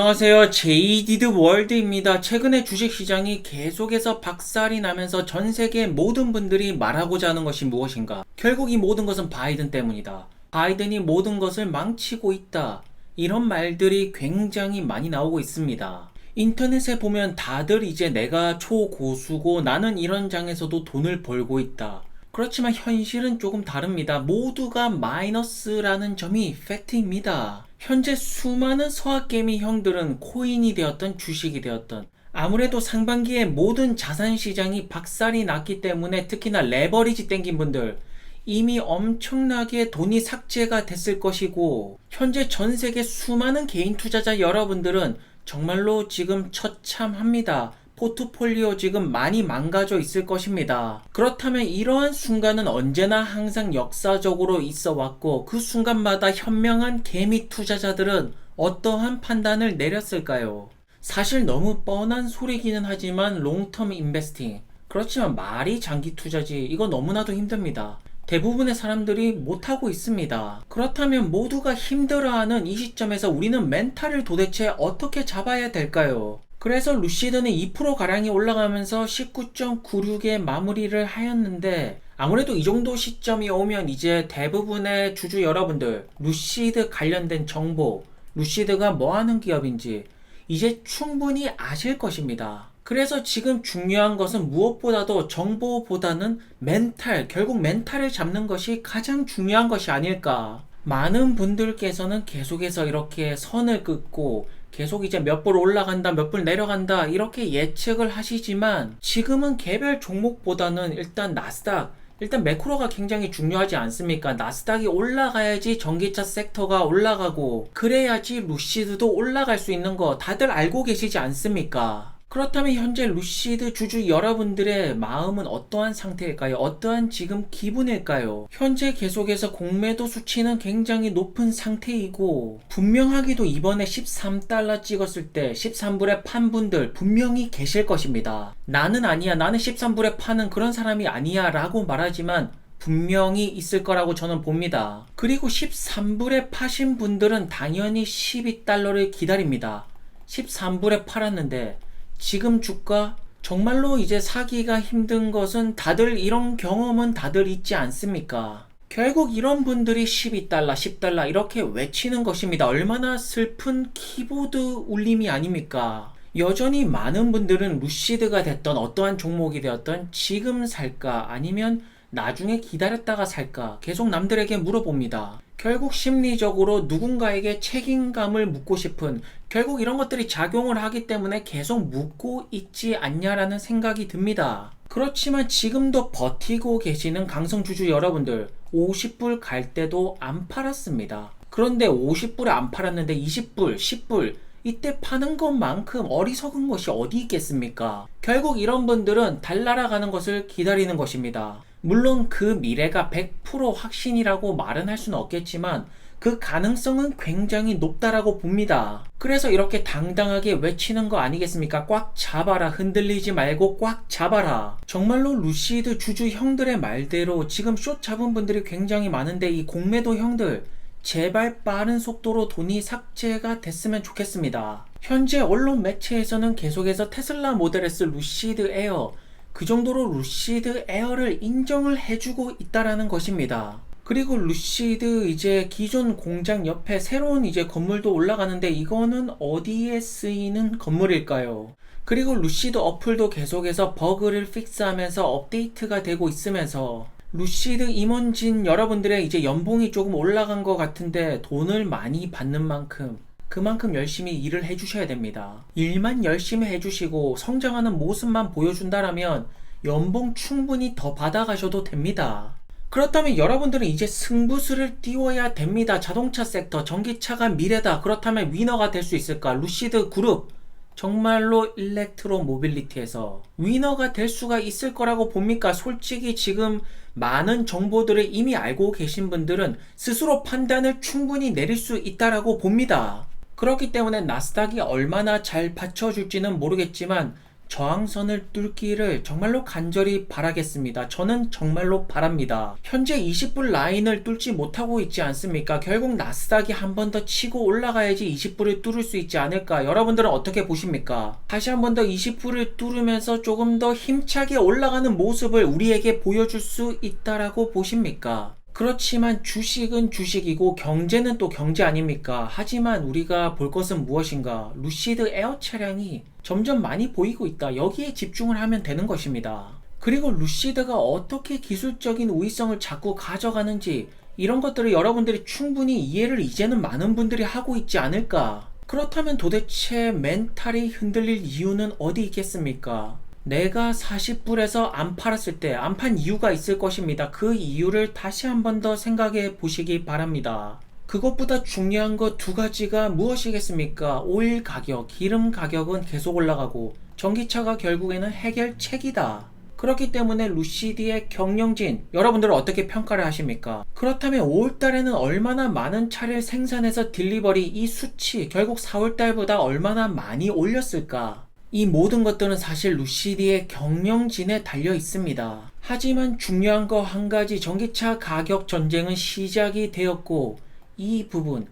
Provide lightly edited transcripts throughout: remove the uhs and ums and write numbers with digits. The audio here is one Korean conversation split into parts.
안녕하세요. 제이디드 월드입니다. 최근에 주식시장이 계속해서 박살이 나면서 전 세계 모든 분들이 말하고자 하는 것이 무엇인가? 결국 이 모든 것은 바이든 때문이다. 바이든이 모든 것을 망치고 있다. 이런 말들이 굉장히 많이 나오고 있습니다. 인터넷에 보면 다들 이제 내가 초고수고 나는 이런 장에서도 돈을 벌고 있다. 그렇지만 현실은 조금 다릅니다. 모두가 마이너스라는 점이 팩트입니다. 현재 수많은 서학개미 형들은 코인이 되었던 주식이 되었던 아무래도 상반기에 모든 자산 시장이 박살이 났기 때문에 특히나 레버리지 땡긴 분들 이미 엄청나게 돈이 삭제가 됐을 것이고 현재 전 세계 수많은 개인 투자자 여러분들은 정말로 지금 처참합니다. 포트폴리오 지금 많이 망가져 있을 것입니다. 그렇다면 이러한 순간은 언제나 항상 역사적으로 있어 왔고 그 순간마다 현명한 개미 투자자들은 어떠한 판단을 내렸을까요? 사실 너무 뻔한 소리기는 하지만 롱텀 인베스팅 그렇지만 말이 장기 투자지 이거 너무나도 힘듭니다. 대부분의 사람들이 못하고 있습니다. 그렇다면 모두가 힘들어하는 이 시점에서 우리는 멘탈을 도대체 어떻게 잡아야 될까요? 그래서 루시드는 2%가량이 올라가면서 19.96에 마무리를 하였는데 아무래도 이 정도 시점이 오면 이제 대부분의 주주 여러분들 루시드 관련된 정보, 루시드가 뭐 하는 기업인지 이제 충분히 아실 것입니다. 그래서 지금 중요한 것은 무엇보다도 정보보다는 멘탈, 결국 멘탈을 잡는 것이 가장 중요한 것이 아닐까. 많은 분들께서는 계속해서 이렇게 선을 긋고 계속 이제 몇 불 올라간다, 몇 불 내려간다 이렇게 예측을 하시지만 지금은 개별 종목보다는 일단 나스닥, 일단 매크로가 굉장히 중요하지 않습니까? 나스닥이 올라가야지 전기차 섹터가 올라가고 그래야지 루시드도 올라갈 수 있는 거 다들 알고 계시지 않습니까? 그렇다면 현재 루시드 주주 여러분들의 마음은 어떠한 상태일까요? 어떠한 지금 기분일까요? 현재 계속해서 공매도 수치는 굉장히 높은 상태이고 분명하게도 이번에 13달러 찍었을 때 13불에 판 분들 분명히 계실 것입니다. 나는 아니야, 나는 13불에 파는 그런 사람이 아니야 라고 말하지만 분명히 있을 거라고 저는 봅니다. 그리고 13불에 파신 분들은 당연히 12달러를 기다립니다. 13불에 팔았는데 지금 주가 정말로 이제 사기가 힘든 것은 다들 이런 경험은 다들 있지 않습니까? 결국 이런 분들이 12달러, 10달러 이렇게 외치는 것입니다. 얼마나 슬픈 키보드 울림이 아닙니까? 여전히 많은 분들은 루시드가 됐던 어떠한 종목이 되었던 지금 살까 아니면 나중에 기다렸다가 살까 계속 남들에게 물어봅니다. 결국 심리적으로 누군가에게 책임감을 묻고 싶은 결국 이런 것들이 작용을 하기 때문에 계속 묻고 있지 않냐라는 생각이 듭니다. 그렇지만 지금도 버티고 계시는 강성주주 여러분들 50불 갈 때도 안 팔았습니다. 그런데 50불에 안 팔았는데 20불, 10불 이때 파는 것만큼 어리석은 것이 어디 있겠습니까? 결국 이런 분들은 달날아가는 것을 기다리는 것입니다. 물론 그 미래가 100% 확신이라고 말은 할 수는 없겠지만 그 가능성은 굉장히 높다라고 봅니다. 그래서 이렇게 당당하게 외치는 거 아니겠습니까? 꽉 잡아라, 흔들리지 말고 꽉 잡아라. 정말로 루시드 주주 형들의 말대로 지금 숏 잡은 분들이 굉장히 많은데 이 공매도 형들 제발 빠른 속도로 돈이 삭제가 됐으면 좋겠습니다. 현재 언론 매체에서는 계속해서 테슬라 모델 S 루시드 에어 그 정도로 루시드 에어를 인정을 해주고 있다라는 것입니다. 그리고 루시드 이제 기존 공장 옆에 새로운 이제 건물도 올라가는데 이거는 어디에 쓰이는 건물일까요? 그리고 루시드 어플도 계속해서 버그를 픽스하면서 업데이트가 되고 있으면서 루시드 임원진 여러분들의 이제 연봉이 조금 올라간 것 같은데 돈을 많이 받는 만큼 그만큼 열심히 일을 해주셔야 됩니다. 일만 열심히 해주시고 성장하는 모습만 보여준다라면 연봉 충분히 더 받아가셔도 됩니다. 그렇다면 여러분들은 이제 승부수를 띄워야 됩니다. 자동차 섹터, 전기차가 미래다. 그렇다면 위너가 될 수 있을까? 루시드 그룹 정말로 일렉트로 모빌리티에서 위너가 될 수가 있을 거라고 봅니까? 솔직히 지금 많은 정보들을 이미 알고 계신 분들은 스스로 판단을 충분히 내릴 수 있다라고 봅니다. 그렇기 때문에 나스닥이 얼마나 잘 받쳐줄지는 모르겠지만 저항선을 뚫기를 정말로 간절히 바라겠습니다. 저는 정말로 바랍니다. 현재 20불 라인을 뚫지 못하고 있지 않습니까? 결국 나스닥이 한 번 더 치고 올라가야지 20불을 뚫을 수 있지 않을까? 여러분들은 어떻게 보십니까? 다시 한 번 더 20불을 뚫으면서 조금 더 힘차게 올라가는 모습을 우리에게 보여줄 수 있다라고 보십니까? 그렇지만 주식은 주식이고 경제는 또 경제 아닙니까? 하지만 우리가 볼 것은 무엇인가? 루시드 에어 차량이 점점 많이 보이고 있다. 여기에 집중을 하면 되는 것입니다. 그리고 루시드가 어떻게 기술적인 우위성을 자꾸 가져가는지 이런 것들을 여러분들이 충분히 이해를 이제는 많은 분들이 하고 있지 않을까? 그렇다면 도대체 멘탈이 흔들릴 이유는 어디 있겠습니까? 내가 40불에서 안 팔았을 때 안 판 이유가 있을 것입니다. 그 이유를 다시 한 번 더 생각해 보시기 바랍니다. 그것보다 중요한 것 두 가지가 무엇이겠습니까? 오일 가격, 기름 가격은 계속 올라가고 전기차가 결국에는 해결책이다. 그렇기 때문에 루시드의 경영진, 여러분들은 어떻게 평가를 하십니까? 그렇다면 5월달에는 얼마나 많은 차를 생산해서 딜리버리, 이 수치 결국 4월달보다 얼마나 많이 올렸을까? 이 모든 것들은 사실 루시드의 경영진에 달려 있습니다. 하지만 중요한 거 한 가지, 전기차 가격 전쟁은 시작이 되었고 이 부분,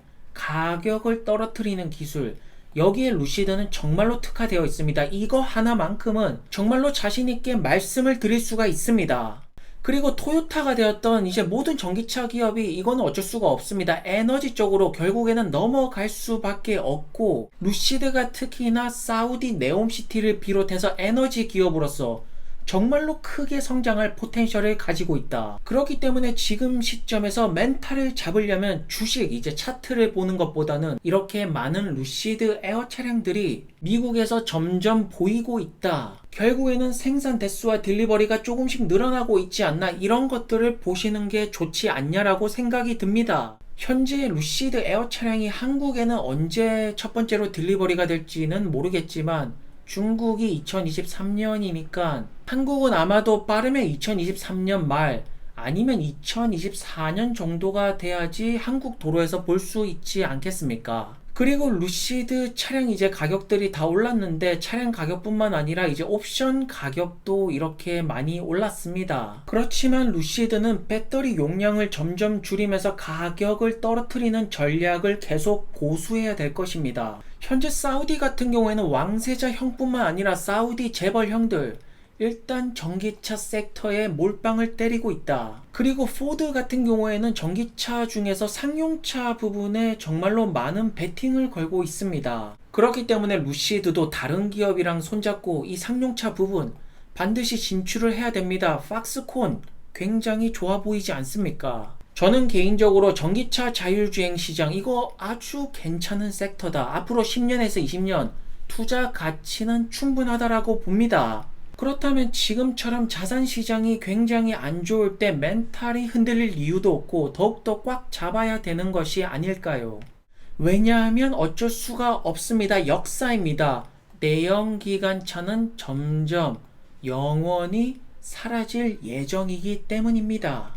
가격을 떨어뜨리는 기술, 여기에 루시드는 정말로 특화되어 있습니다. 이거 하나만큼은 정말로 자신있게 말씀을 드릴 수가 있습니다. 그리고 토요타가 되었던 이제 모든 전기차 기업이 이거는 어쩔 수가 없습니다. 에너지 쪽으로 결국에는 넘어갈 수밖에 없고, 루시드가 특히나 사우디 네옴시티를 비롯해서 에너지 기업으로서 정말로 크게 성장할 포텐셜을 가지고 있다. 그렇기 때문에 지금 시점에서 멘탈을 잡으려면 주식, 이제 차트를 보는 것보다는 이렇게 많은 루시드 에어 차량들이 미국에서 점점 보이고 있다. 결국에는 생산 대수와 딜리버리가 조금씩 늘어나고 있지 않나, 이런 것들을 보시는 게 좋지 않냐라고 생각이 듭니다. 현재 루시드 에어 차량이 한국에는 언제 첫 번째로 딜리버리가 될지는 모르겠지만 중국이 2023년이니까 한국은 아마도 빠르면 2023년 말 아니면 2024년 정도가 돼야지 한국 도로에서 볼 수 있지 않겠습니까? 그리고 루시드 차량 이제 가격들이 다 올랐는데 차량 가격뿐만 아니라 이제 옵션 가격도 이렇게 많이 올랐습니다. 그렇지만 루시드는 배터리 용량을 점점 줄이면서 가격을 떨어뜨리는 전략을 계속 고수해야 될 것입니다. 현재 사우디 같은 경우에는 왕세자 형뿐만 아니라 사우디 재벌 형들 일단 전기차 섹터에 몰빵을 때리고 있다. 그리고 포드 같은 경우에는 전기차 중에서 상용차 부분에 정말로 많은 베팅을 걸고 있습니다. 그렇기 때문에 루시드도 다른 기업이랑 손잡고 이 상용차 부분 반드시 진출을 해야 됩니다. 팍스콘 굉장히 좋아 보이지 않습니까? 저는 개인적으로 전기차 자율주행 시장 이거 아주 괜찮은 섹터다. 앞으로 10년에서 20년 투자 가치는 충분하다라고 봅니다. 그렇다면 지금처럼 자산 시장이 굉장히 안 좋을 때 멘탈이 흔들릴 이유도 없고 더욱더 꽉 잡아야 되는 것이 아닐까요? 왜냐하면 어쩔 수가 없습니다. 역사입니다. 내연기관차는 점점 영원히 사라질 예정이기 때문입니다.